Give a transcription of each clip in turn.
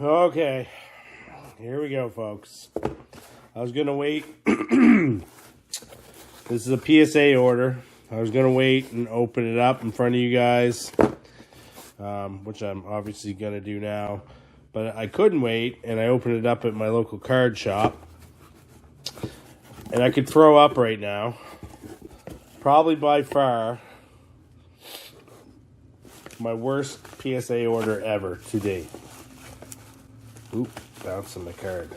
Okay, here we go, folks. I was going to wait. This is a PSA order. I was going to wait and open it up in front of you guys, which I'm obviously going to do now. But I couldn't wait, and I opened it up at my local card shop. And I could throw up right now. Probably by far my worst PSA order ever to date. Oop, bouncing the card.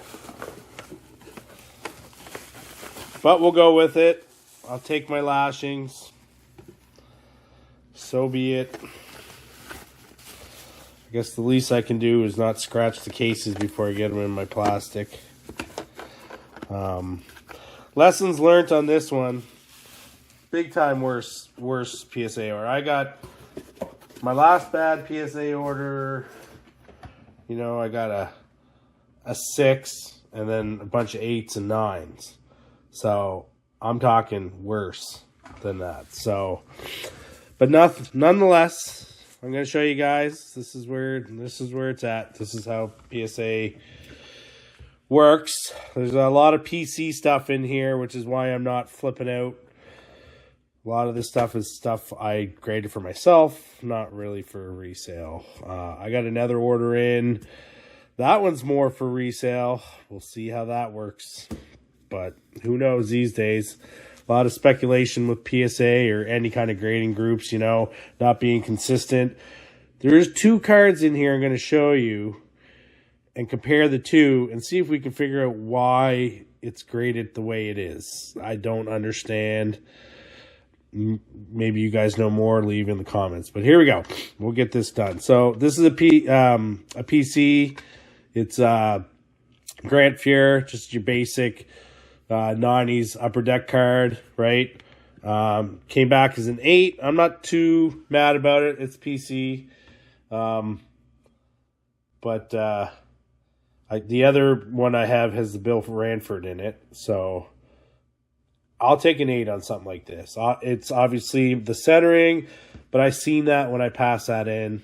But we'll go with it. I'll take my lashings. So be it. I guess the least I can do is not scratch the cases before I get them in my plastic. Lessons learned on this one. Big time worse PSA order. I got my last bad PSA order. You know, I got a 6 and then a bunch of 8s and 9s. So I'm talking worse than that. So, but nonetheless, I'm going to show you guys. This is where it's at. This is how PSA works. There's a lot of PC stuff in here, which is why I'm not flipping out. A lot of this stuff is stuff I graded for myself, not really for resale. I got another order in. That one's more for resale. We'll see how that works. But who knows these days. A lot of speculation with PSA or any kind of grading groups, you know, not being consistent. There's 2 cards in here I'm going to show you and compare the 2 and see if we can figure out why it's graded the way it is. I don't understand. Maybe you guys know more, leave in the comments. But here we go. We'll get this done. So this is a PC. It's Grant Fuhr, just your basic 90s upper deck card, right? Came back as an 8. I'm not too mad about it. It's PC. But the other one I have has the Bill Ranford in it. So I'll take an 8 on something like this. It's obviously the centering, but I seen that when I passed that in.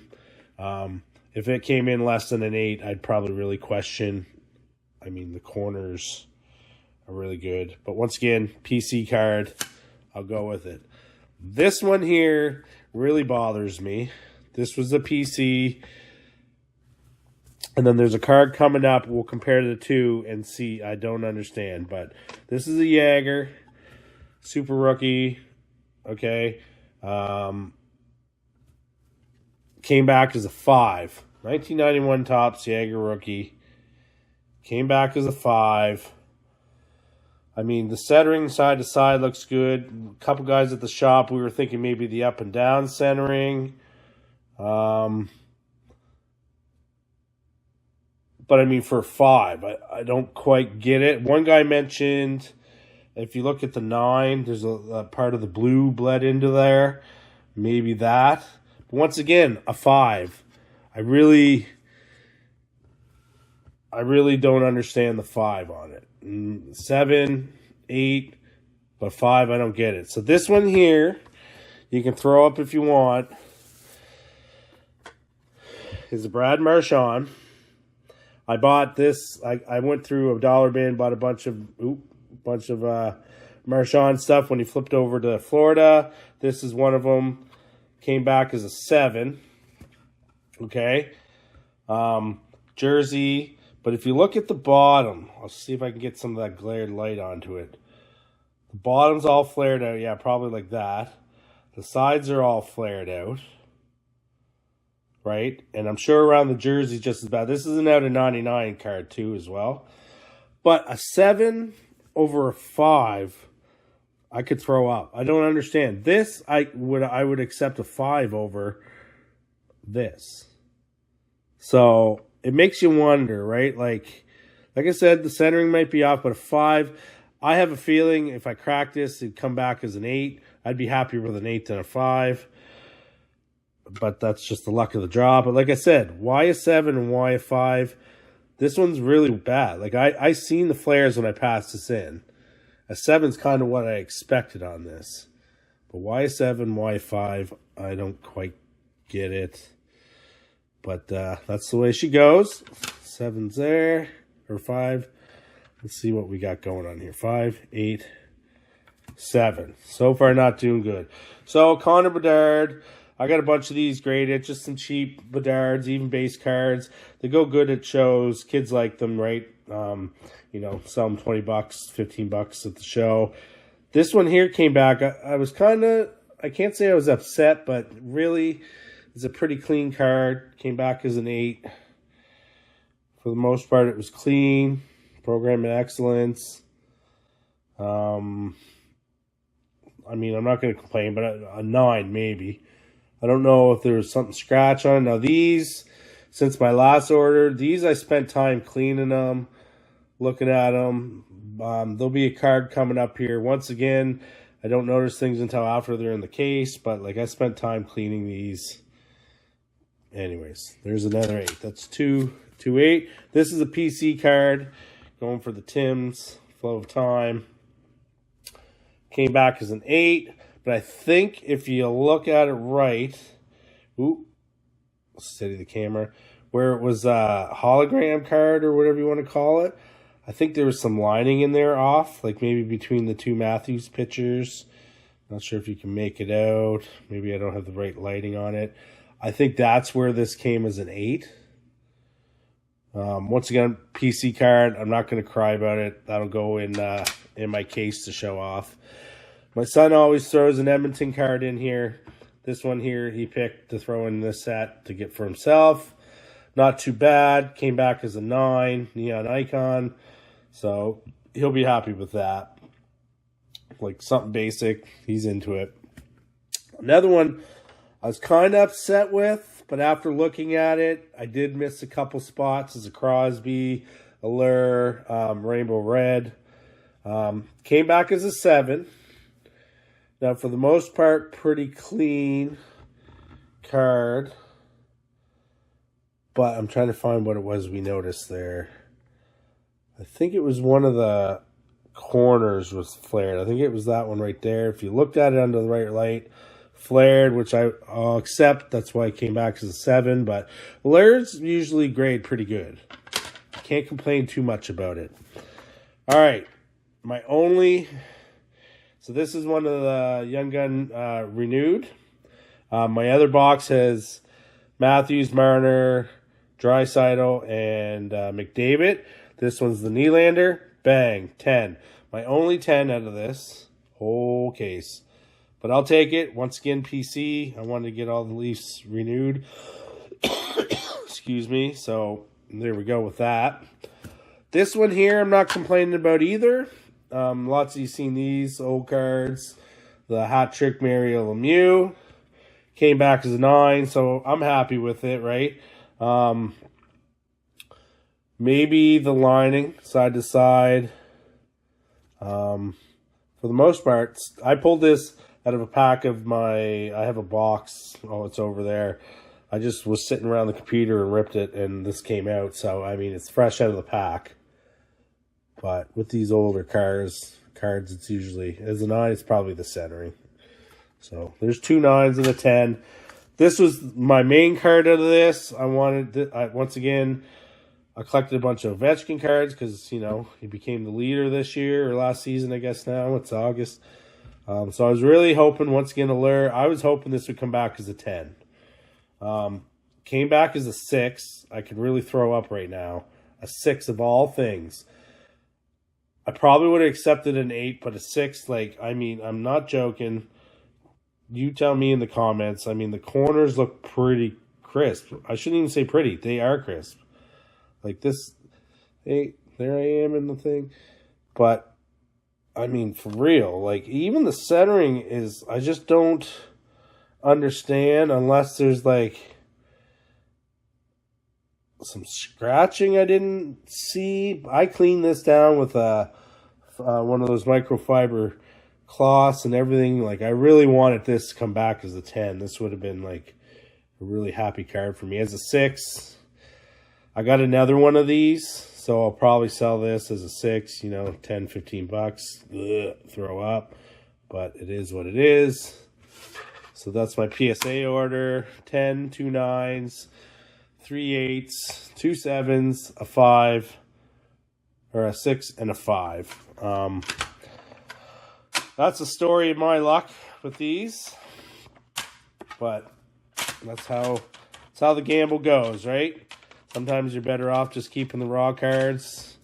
If it came in less than an 8, I'd probably really question. I mean, the corners are really good. But once again, PC card, I'll go with it. This one here really bothers me. This was a PC. And then there's a card coming up. We'll compare the 2 and see. I don't understand. But this is a Jagger. Super rookie. Okay. Came back as a 5. 1991 Topps Jagger rookie. Came back as a 5. I mean, the centering side to side looks good. A couple guys at the shop, we were thinking maybe the up and down centering. But I mean, for 5, I don't quite get it. One guy mentioned, if you look at the 9, there's a part of the blue bled into there. Maybe that. But once again, a 5. I really don't understand the 5 on it. 7, 8, but 5, I don't get it. So this one here, you can throw up if you want, is a Brad Marchand. I bought this. I went through a dollar bin, bought a bunch of Marchand stuff when he flipped over to Florida. This is one of them. Came back as a 7. Okay. Jersey. But if you look at the bottom, I'll see if I can get some of that glared light onto it. The bottom's all flared out. Yeah, probably like that. The sides are all flared out. Right? And I'm sure around the jersey just as bad. This is an out of 99 card too as well. But a 7 over a 5, I could throw up. I don't understand. This, I would accept a 5 over this. So it makes you wonder, right? Like I said, the centering might be off, but a 5, I have a feeling if I crack this, it'd come back as an 8. I'd be happier with an 8 than a 5. But that's just the luck of the draw. But like I said, why a 7 and why a 5? This one's really bad. Like I seen the flares when I passed this in. A 7's kind of what I expected on this. But why a 7, why a 5? I don't quite get it. But that's the way she goes. 7's there, or 5. Let's see what we got going on here. 5, 8, 7. So far, not doing good. So, Connor Bedard. I got a bunch of these graded, just some cheap Bedards, even base cards. They go good at shows. Kids like them, right? You know, sell them $20, $15 at the show. This one here came back. I was kind of, I can't say I was upset, but really, it's a pretty clean card. Came back as an 8. For the most part, it was clean. Program and excellence. I mean, I'm not going to complain, but a 9 maybe. I don't know if there was something scratch on. Now these, since my last order, these I spent time cleaning them, looking at them. There'll be a card coming up here. Once again, I don't notice things until after they're in the case, but like I spent time cleaning these. Anyways, there's another 8. That's 2, 8. This is a PC card, going for the Tims, Flow of Time. Came back as an 8. But I think if you look at it right, steady the camera, where it was a hologram card or whatever you want to call it, I think there was some lining in there off, like maybe between the 2 Matthews pictures. Not sure if you can make it out. Maybe I don't have the right lighting on it. I think that's where this came as an 8. Once again, PC card. I'm not going to cry about it. That'll go in my case to show off. My son always throws an Edmonton card in here. This one here he picked to throw in this set to get for himself. Not too bad. Came back as a 9. Neon icon. So he'll be happy with that. Like something basic. He's into it. Another one I was kind of upset with, but after looking at it, I did miss a couple spots as a Crosby, Allure, Rainbow Red. Came back as a 7. Now, for the most part, pretty clean card. But I'm trying to find what it was we noticed there. I think it was one of the corners was flared. I think it was that one right there. If you looked at it under the right light, flared, which I'll accept. That's why it came back as a 7. But Laird's usually grade pretty good. Can't complain too much about it. All right. So this is one of the Young Gun renewed. My other box has Matthews, Marner, Draisaitl, and McDavid. This one's the Nylander. Bang, 10. My only 10 out of this whole case. But I'll take it. Once again, PC. I wanted to get all the Leafs renewed. Excuse me. So there we go with that. This one here, I'm not complaining about either. Lots of you seen these old cards. The hat trick Mario Lemieux came back as a 9, so I'm happy with it, right? Maybe the lining side to side. For the most part, I pulled this out of a pack of I have a box. Oh, it's over there. I just was sitting around the computer and ripped it, and this came out. So, I mean, it's fresh out of the pack. But with these older cards, it's usually, as a 9, it's probably the centering. So there's 2 9s and a 10. This was my main card out of this. I wanted, once again, I collected a bunch of Ovechkin cards because, you know, he became the leader this year, or last season, I guess now. It's August. So I was really hoping, once again, Allure. I was hoping this would come back as a 10. Came back as a 6. I could really throw up right now. A 6 of all things. I probably would have accepted an 8, but a 6, like, I mean, I'm not joking. You tell me in the comments. I mean, the corners look pretty crisp. I shouldn't even say pretty. They are crisp. Like this, hey, there I am in the thing. But, I mean, for real, like, even the centering is, I just don't understand unless there's, like, some scratching I didn't see. I cleaned this down with one of those microfiber cloths and everything. Like, I really wanted this to come back as a 10. This would have been like a really happy card for me. As a 6, I got another one of these, so I'll probably sell this as a 6, you know, 10, 15 bucks. Ugh, throw up, but it is what it is. So that's my PSA order. 10, 2 9s. 3 8s, 2 7s, a 5, or a 6 and a 5. That's the story of my luck with these. But that's how the gamble goes, right? Sometimes you're better off just keeping the raw cards.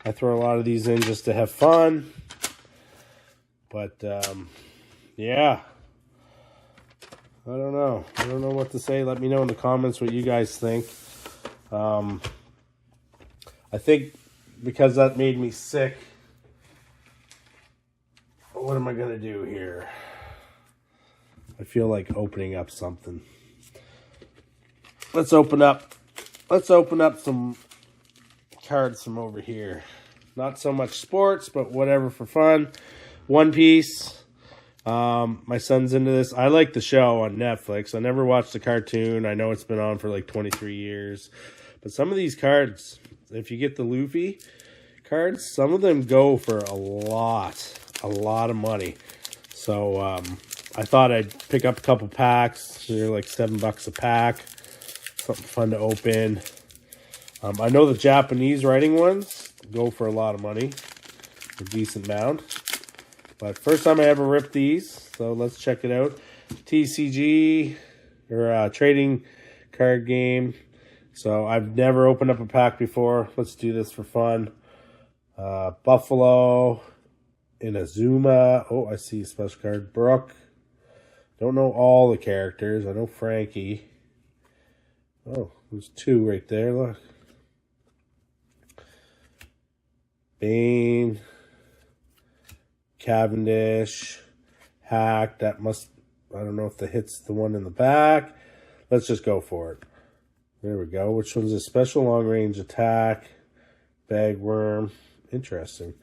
I throw a lot of these in just to have fun. But, yeah. I don't know. I don't know what to say. Let me know in the comments what you guys think. I think because that made me sick, what am I going to do here? I feel like opening up something. Let's open up some cards from over here. Not so much sports, but whatever for fun. One Piece. My son's into this. I like the show on Netflix. I never watched the cartoon. I know it's been on for like 23 years. But some of these cards, if you get the Luffy cards, some of them go for a lot of money. So I thought I'd pick up a couple packs. They're like $7 a pack. Something fun to open. I know the Japanese writing ones go for a lot of money. A decent amount. But first time I ever ripped these, so let's check it out. TCG, or trading card game. So I've never opened up a pack before. Let's do this for fun. Buffalo, Inazuma. Oh, I see a special card. Brooke. Don't know all the characters. I know Frankie. Oh, there's 2 right there. Look. Bane. Cavendish, Hack, that must, I don't know if the hit's the one in the back. Let's just go for it. There we go. Which one's a special long range attack? Bagworm. Interesting.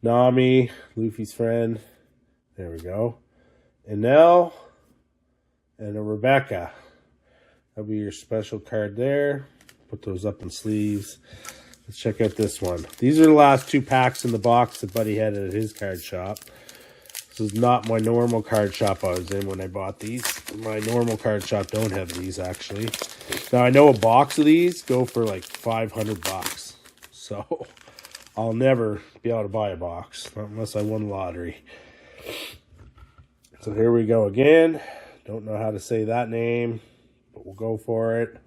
Nami, Luffy's friend. There we go. Enel and a Rebecca. That'll be your special card there. Put those up in sleeves. Let's check out this one. These are the last 2 packs in the box that Buddy had at his card shop. This is not my normal card shop I was in when I bought these. My normal card shop don't have these, actually. Now, I know a box of these go for like $500. So, I'll never be able to buy a box. Not unless I won the lottery. So, here we go again. Don't know how to say that name, but we'll go for it.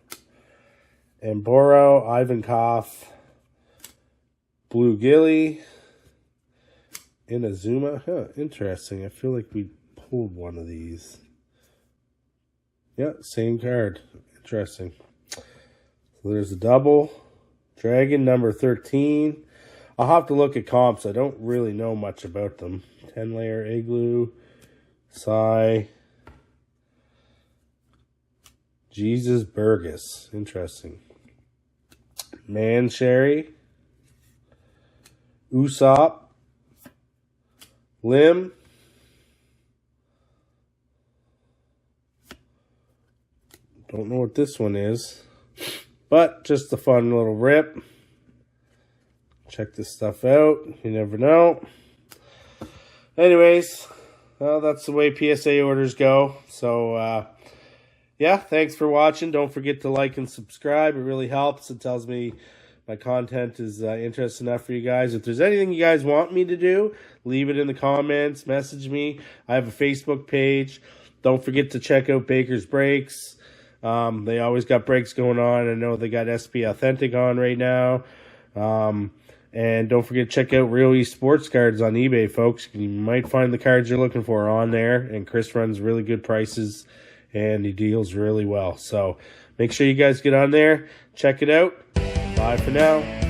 Amboro, Ivankov, Blue Gilly, Inazuma. Huh, interesting. I feel like we pulled one of these. Yeah, same card. Interesting. So there's a double. Dragon number 13. I'll have to look at comps. I don't really know much about them. 10-layer Igloo. Psy. Jesus Burgess. Interesting. Man Sherry. Usopp, Lim, don't know what this one is, but just a fun little rip. Check this stuff out. You never know. Anyways, well, that's the way PSA orders go. So, yeah, thanks for watching. Don't forget to like and subscribe. It really helps. It tells me my content is interesting enough for you guys. If there's anything you guys want me to do, leave it in the comments. Message me. I have a Facebook page. Don't forget to check out Baker's Breaks. They always got breaks going on. I know they got SP Authentic on right now. And don't forget to check out Real Esports Cards on eBay, folks. You might find the cards you're looking for on there. And Chris runs really good prices, and he deals really well. So make sure you guys get on there. Check it out. Bye for now.